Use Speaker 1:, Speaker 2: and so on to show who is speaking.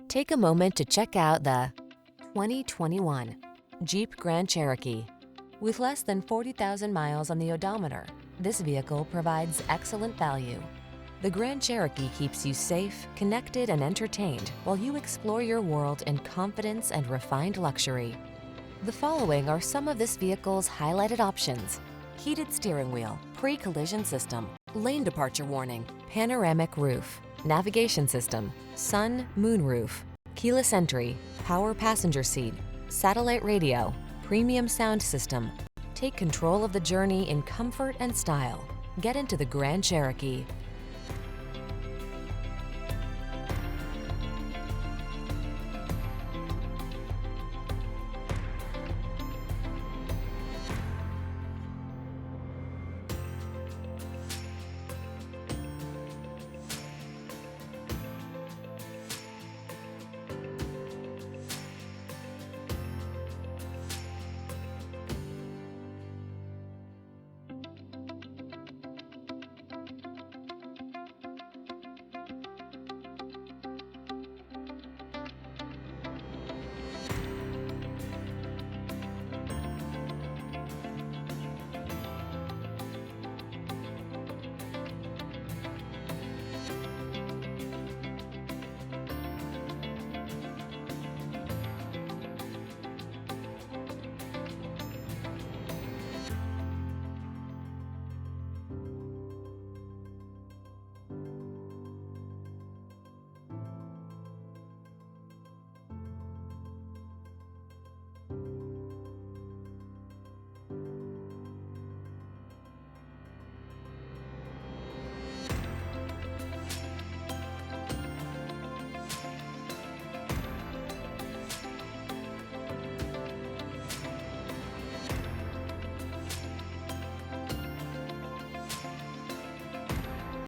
Speaker 1: Take a moment to check out the 2021 Jeep Grand Cherokee. With less than 40,000 miles on the odometer, this vehicle provides excellent value. The Grand Cherokee keeps you safe, connected, and entertained while you explore your world in confidence and refined luxury. The following are some of this vehicle's highlighted options: heated steering wheel, pre-collision system, lane departure warning, panoramic roof, navigation system, sun, moon roof, keyless entry, power passenger seat, satellite radio, premium sound system. Take control of the journey in comfort and style. Get into the Grand Cherokee.